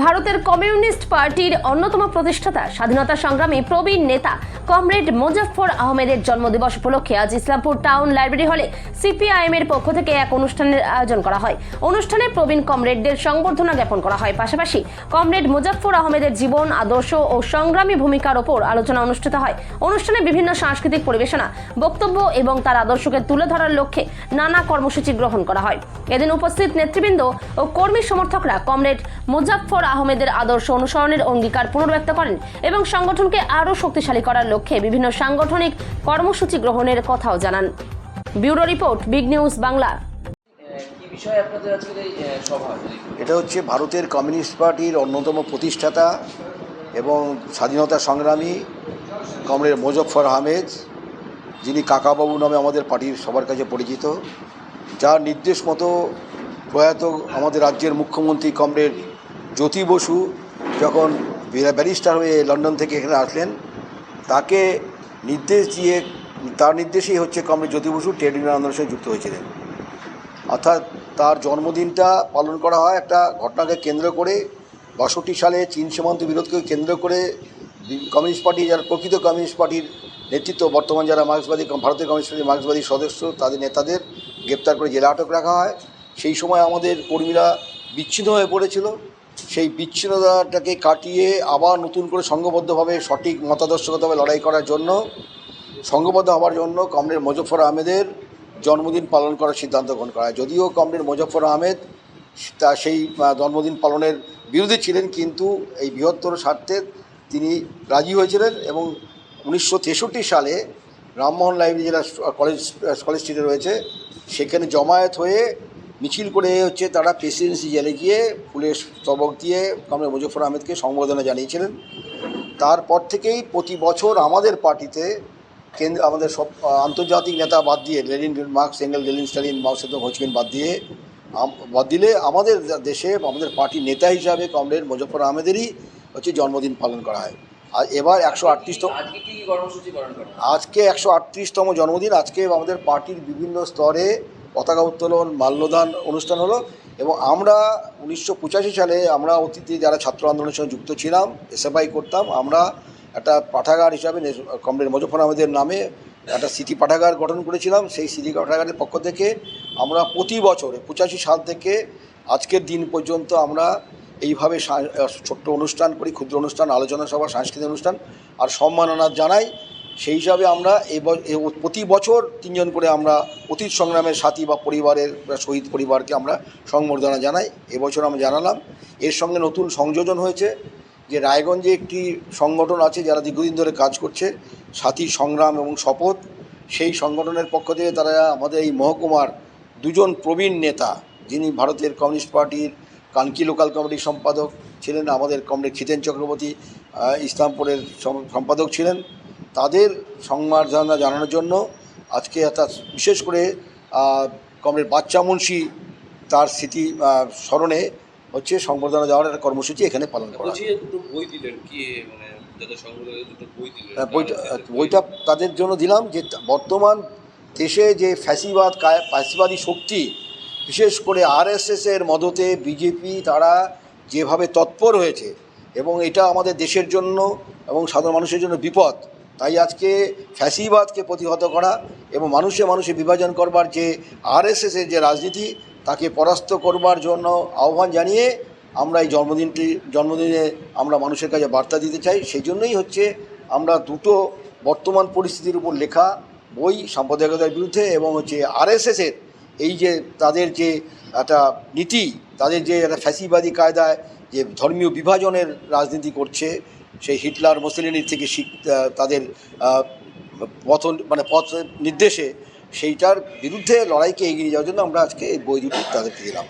ভারতের কমিউনিস্ট পার্টির অন্যতম প্রতিষ্ঠাতা স্বাধীনতা সংগ্রামী প্রবীণ নেতা কমরেড মোজাফফর আহমেদের জন্মদিবস উপলক্ষে আজ ইসলামপুর টাউন লাইব্রেরি হলে সিপিআইএম এর পক্ষ থেকে এক অনুষ্ঠানের আয়োজন করা হয়। অনুষ্ঠানে প্রবীণ কমরেডদের সংবর্ধনা জ্ঞাপন করা হয়। পাশাপাশি কমরেড মোজাফফর আহমেদের জীবন, আদর্শ ও সংগ্রামী ভূমিকার ওপর আলোচনা অনুষ্ঠিত হয়। অনুষ্ঠানে বিভিন্ন সাংস্কৃতিক পরিবেশনা, বক্তব্য এবং তার আদর্শকে তুলে ধরার লক্ষ্যে নানা কর্মসূচি গ্রহণ করা হয়। এদিন উপস্থিত নেতৃবৃন্দ ও কর্মী সমর্থকরা কমরেড মোজাফফর আহমেদের আদর্শ অনুসরণের অঙ্গীকার পুনর্ব্যক্ত করেন এবং সংগঠনকে আরও শক্তিশালী করার লক্ষ্যে বিভিন্ন সাংগঠনিক কর্মসূচি গ্রহণের কথাও জানান। Bureau report, big news Bangla. এটা হচ্ছে ভারতের কমিউনিস্ট পার্টির অন্যতম প্রতিষ্ঠাতা এবং স্বাধীনতা সংগ্রামী কমরেড মোজাফফর আহমেদ, যিনি কাকাবাবু নামে আমাদের পার্টির সবার কাছে পরিচিত, যার নির্দেশ মতো প্রয়াত আমাদের রাজ্যের মুখ্যমন্ত্রী কমরেড জ্যোতি বসু যখন ব্যারিস্টার হয়ে লন্ডন থেকে এখানে আসলেন, তাকে নির্দেশ দিয়ে, তার নির্দেশেই হচ্ছে comrade Jyoti Basu trade union আন্দোলনের সাথে যুক্ত হয়েছিলেন। অর্থাৎ তার জন্মদিনটা পালন করা হয় একটা ঘটনাকে কেন্দ্র করে। ৬২ সালে চীন সীমান্ত বিরোধকে কেন্দ্র করে কমিউনিস্ট পার্টি, যারা প্রকৃত কমিউনিস্ট পার্টির নেতৃত্ব, বর্তমান যারা মার্ক্সবাদী, ভারতের কমিউনিস্ট পার্টির মার্ক্সবাদী সদস্য, তাদের নেতাদের গ্রেপ্তার করে জেলে আটক রাখা হয়। সেই সময় আমাদের কর্মীরা বিচ্ছিন্ন হয়ে পড়েছিল। সেই বিচ্ছিন্নতাটাকে কাটিয়ে আবার নতুন করে সংঘবদ্ধভাবে সঠিক মতাদর্শগতভাবে লড়াই করার জন্য, সংঘবদ্ধ হওয়ার জন্য কমরেড মোজাফফর আহমেদের জন্মদিন পালন করার সিদ্ধান্ত গ্রহণ করা হয়। যদিও কমরেড মোজাফফর আহমেদ তা সেই জন্মদিন পালনের বিরোধী ছিলেন, কিন্তু এই বৃহত্তর স্বার্থে তিনি রাজি হয়েছিলেন এবং 1963 সালে রামমোহন লাইব্রেরি, যেটা কলেজ স্ট্রিটে রয়েছে, সেখানে জমায়েত হয়ে মিছিল করে হচ্ছে তারা প্রেসিডেন্সি জেলে গিয়ে ফুলের স্তবক দিয়ে কমরেড মোজাফফর আহমেদকে সংবর্ধনা জানিয়েছিলেন। তারপর থেকেই প্রতি বছর আমাদের পার্টিতে আমাদের সব আন্তর্জাতিক নেতা বাদ দিয়ে, Lenin, marks, angle, Lenin, Stalin, মাও সেতুং, হো চি মিন বাদ দিলে আমাদের দেশে আমাদের পার্টির নেতা হিসাবে কমরেড মোজাফফর আহমেদেরই হচ্ছে জন্মদিন পালন করা হয়। আর এবার 138তম, আজকে 138তম জন্মদিন। আজকে আমাদের পার্টির বিভিন্ন স্তরে পতাকা উত্তোলন, মাল্যদান অনুষ্ঠান হলো এবং আমরা 1985 সালে আমরা অতীতে যারা ছাত্র আন্দোলনের সঙ্গে যুক্ত ছিলাম, এসএফআই করতাম, আমরা একটা পাঠাগার হিসাবে কমরেড মোজাফফর আহমেদের নামে একটা স্মৃতি পাঠাগার গঠন করেছিলাম। সেই স্মৃতি পাঠাগারের পক্ষ থেকে আমরা প্রতি বছরে 85 সাল থেকে আজকের দিন পর্যন্ত আমরা এইভাবে ছোট্ট অনুষ্ঠান করি, ক্ষুদ্র অনুষ্ঠান, আলোচনা সভা, সাংস্কৃতিক অনুষ্ঠান আর সম্মাননা জানাই। সেই হিসাবে আমরা প্রতি বছর 3 জন করে আমরা অতীত সংগ্রামের সাথী বা পরিবারের শহীদ পরিবারকে আমরা সংবর্ধনা জানাই। এবছর আমরা জানালাম। এর সঙ্গে নতুন সংযোজন হয়েছে যে রায়গঞ্জে একটি সংগঠন আছে যারা দীর্ঘদিন ধরে কাজ করছে, সাথী সংগ্রাম এবং শপথ। সেই সংগঠনের পক্ষ থেকে তারা আমাদের এই মহকুমার 2 জন প্রবীণ নেতা, যিনি ভারতের কমিউনিস্ট পার্টির কানকি লোকাল কমিটির সম্পাদক ছিলেন, আমাদের কমরেড খিতেন চক্রবর্তী ইসলামপুরের সম্পাদক ছিলেন, তাদের সংবর্ধনা জানানোর জন্য আজকে অর্থাৎ বিশেষ করে কমরেড বাচ্চা মুন্সি, তার স্মৃতি স্মরণে হচ্ছে সংবর্ধনা দেওয়ার একটা কর্মসূচি এখানে পালন করা। বইটা তাদের জন্য দিলাম যে বর্তমান দেশে যে ফ্যাসিবাদী শক্তি, বিশেষ করে আরএসএসের মদতে বিজেপি, তারা যেভাবে তৎপর হয়েছে এবং এটা আমাদের দেশের জন্য এবং সাধারণ মানুষের জন্য বিপদ। তাই আজকে ফ্যাসিবাদকে প্রতিহত করা এবং মানুষে বিভাজন করবার যে আরএসএসের যে রাজনীতি, তাকে পরাস্ত করবার জন্য আহ্বান জানিয়ে আমরা এই জন্মদিনে আমরা মানুষের কাছে বার্তা দিতে চাই। সেই জন্যই হচ্ছে আমরা 2টো বর্তমান পরিস্থিতির উপর লেখা বই, সাম্প্রদায়িকতার বিরুদ্ধে এবং হচ্ছে আরএসএসের এই যে তাদের যে একটা নীতি, তাদের যে একটা ফ্যাসিবাদী কায়দায় যে ধর্মীয় বিভাজনের রাজনীতি করছে, সেই হিটলার, মুসলিনির থেকে তাদের পথ নির্দেশে সেইটার বিরুদ্ধে লড়াইকে এগিয়ে যাওয়ার জন্য আমরা আজকে এই বই দুটি তাদেরকে দিলাম।